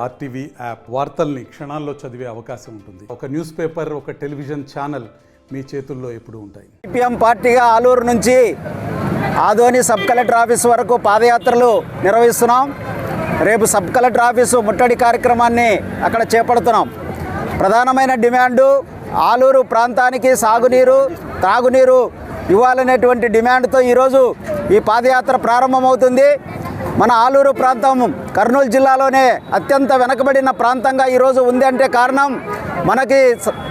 RTV app వార్తల్ని క్షణాల్లో చదివే అవకాశం ఉంటుంది. ఒక న్యూస్ పేపర్, ఒక టెలివిజన్ ఛానల్ మీ చేతుల్లో ఎప్పుడూ ఉంటాయి. సిపిఎం పార్టీగా ఆలూరు నుంచి ఆదోని సబ్ కలెక్టర్ ఆఫీస్ వరకు పాదయాత్రలు నిర్వహిస్తున్నాం. రేపు సబ్ కలెక్టర్ ఆఫీసు ముట్టడి కార్యక్రమాన్ని అక్కడ చేపడుతున్నాం. ప్రధానమైన డిమాండు ఆలూరు ప్రాంతానికి సాగునీరు, తాగునీరు ఇవ్వాలనేటువంటి డిమాండ్తో ఈరోజు ఈ పాదయాత్ర ప్రారంభమవుతుంది. మన ఆలూరు ప్రాంతం కర్నూలు జిల్లాలోనే అత్యంత వెనకబడిన ప్రాంతంగా ఈరోజు ఉంది అంటే కారణం మనకి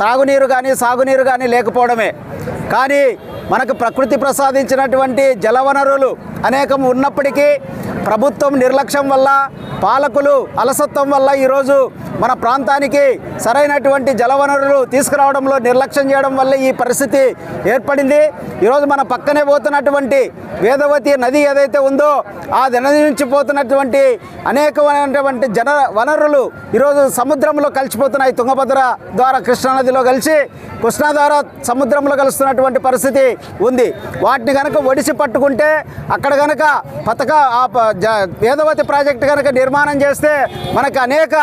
తాగునీరు కానీ సాగునీరు కానీ లేకపోవడమే. కానీ మనకు ప్రకృతి ప్రసాదించినటువంటి జలవనరులు అనేకం ఉన్నప్పటికీ ప్రభుత్వం నిర్లక్ష్యం వల్ల, పాలకులు అలసత్వం వల్ల ఈరోజు మన ప్రాంతానికి సరైనటువంటి జలవనరులు తీసుకురావడంలో నిర్లక్ష్యం చేయడం వల్ల ఈ పరిస్థితి ఏర్పడింది. ఈరోజు మన పక్కనే పోతున్నటువంటి వేదవతి నది ఏదైతే ఉందో ఆ నది నుంచి పోతున్నటువంటి అనేకమైనటువంటి జల వనరులు ఈరోజు సముద్రంలో కలిసిపోతున్నాయి. తుంగభద్ర ద్వారా కృష్ణానదిలో కలిసి కృష్ణా ద్వారా సముద్రంలో కలుస్తున్నటువంటి పరిస్థితి ఉంది. వాటిని కనుక ఒడిసి పట్టుకుంటే అక్కడ కనుక వేదవతి ప్రాజెక్టు కనుక నిర్మాణం చేస్తే మనకు అనేక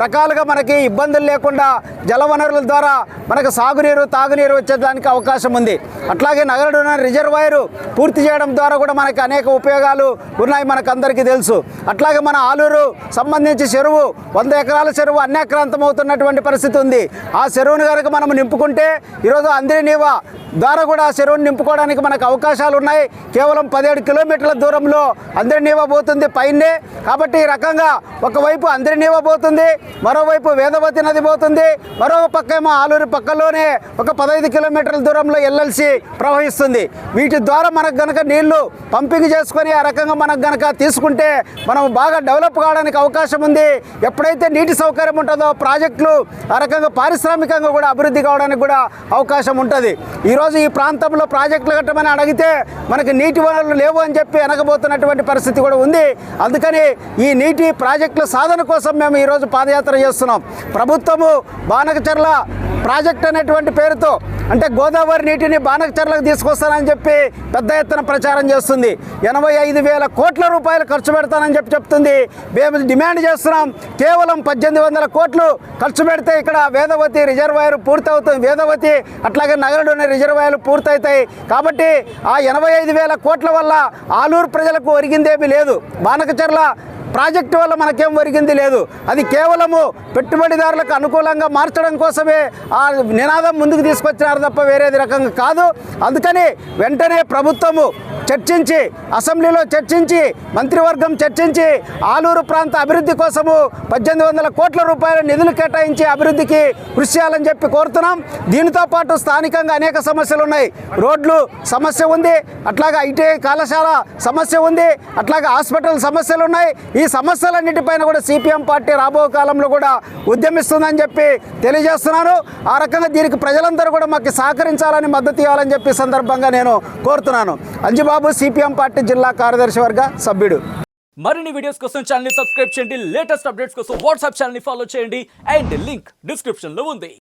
రకాలుగా మనకి ఇబ్బందులు లేకుండా జలవనరుల ద్వారా మనకు సాగునీరు, తాగునీరు వచ్చేదానికి అవకాశం ఉంది. అట్లాగే నగరంలో రిజర్వాయరు పూర్తి చేయడం ద్వారా కూడా మనకి అనేక ఉపయోగాలు ఉన్నాయి, మనకు అందరికీ తెలుసు. అట్లాగే మన ఆలూరు సంబంధించి చెరువు 100 ఎకరాల చెరువు అన్యాక్రాంతం అవుతున్నటువంటి పరిస్థితి ఉంది. ఆ చెరువును కనుక మనం నింపుకుంటే ఈరోజు అంద్రినీవా ద్వారా కూడా ఆ చెరువును నింపుకోవడానికి మనకు అవకాశాలు ఉన్నాయి. కేవలం 17 కిలోమీటర్ల దూరంలో అంద్రినీవా పోతుంది పైనే. కాబట్టి ఈ రకంగా ఒకవైపు అంద్రినీవా పోతుంది, మరోవైపు వేదవతి నది పోతుంది, మరో పక్కేమో ఆలూరు పక్కలోనే ఒక 15 కిలోమీటర్ల దూరంలో ఎల్ఎల్సి ప్రవహిస్తుంది. వీటి ద్వారా మనకు గనక నీళ్లు పంపింగ్ చేసుకొని ఆ రకంగా మనకు గనక తీసుకుంటే మనం బాగా డెవలప్ కావడానికి అవకాశం ఉంది. ఎప్పుడైతే నీటి సౌకర్యం ఉంటుందో ప్రాజెక్టులు ఆ రకంగా పారిశ్రామికంగా కూడా అభివృద్ధి కావడానికి కూడా అవకాశం ఉంటుంది. ఈరోజు ఈ ప్రాంతంలో ప్రాజెక్టులు కట్టమని అడిగితే మనకి నీటి వనరులు లేవు అని చెప్పి వెనకబోతున్నటువంటి పరిస్థితి కూడా ఉంది. అందుకని ఈ నీటి ప్రాజెక్టుల సాధన కోసం మేము ఈరోజు పాదయాత్ర చేస్తున్నాం. ప్రభుత్వము బానకచర్ల ప్రాజెక్ట్ అనేటువంటి పేరుతో అంటే గోదావరి నీటిని బానకచర్లకు తీసుకొస్తానని చెప్పి పెద్ద ఎత్తున ప్రచారం చేస్తుంది. 85,000 కోట్ల రూపాయలు ఖర్చు పెడతానని చెప్తుంది. మేము డిమాండ్ చేస్తున్నాం, కేవలం 1800 కోట్లు ఖర్చు పెడితే ఇక్కడ వేదవతి రిజర్వాయర్ పూర్తవుతుంది. వేదవతి అట్లాగే నగరంలోని రిజర్వాయర్లు పూర్తవుతాయి. కాబట్టి ఆ 85,000 కోట్ల వల్ల ఆలూరు ప్రజలకు ఒరిగిందేమీ లేదు. బానకచర్ల ప్రాజెక్టు వల్ల మనకేం ఒరిగింది లేదు. అది కేవలము పెట్టుబడిదారులకు అనుకూలంగా మార్చడం కోసమే ఆ నినాదం ముందుకు తీసుకొచ్చినారు తప్ప వేరేది రకంగా కాదు. అందుకని వెంటనే ప్రభుత్వము చర్చించి, అసెంబ్లీలో చర్చించి, మంత్రివర్గం చర్చించి ఆలూరు ప్రాంత అభివృద్ధి కోసము 1800 కోట్ల రూపాయల నిధులు కేటాయించి అభివృద్ధికి కృషి చేయాలని చెప్పి కోరుతున్నాం. దీనితో పాటు స్థానికంగా అనేక సమస్యలు ఉన్నాయి. రోడ్లు సమస్య ఉంది, అట్లాగే ఐటీఐ కళాశాల సమస్య ఉంది, అట్లాగే హాస్పిటల్ సమస్యలు ఉన్నాయి. ఈ సమస్యలన్నిటిపైన కూడా సిపిఎం పార్టీ రాబో కాలంలో కూడా ఉద్యమిస్తుందని చెప్పి తెలియజేస్తున్నాను. ఆ రకంగా దీనికి ప్రజలందరూ కూడా మాకు సహకరించాలని, మద్దతు ఇవ్వాలని చెప్పి సందర్భంగా నేను కోరుతున్నాను. అంజుబాబు, సిపిఎం పార్టీ జిల్లా కార్యదర్శి వర్గ సభ్యుడు. మరిన్ని వీడియోస్ కోసం ఛానల్ ని సబ్స్క్రైబ్ చేయండి. లేటెస్ట్ అప్డేట్స్ కోసం వాట్సాప్ ఛానల్ ని ఫాలో చేయండి. అండ్ లింక్ డిస్క్రిప్షన్ లో ఉంది.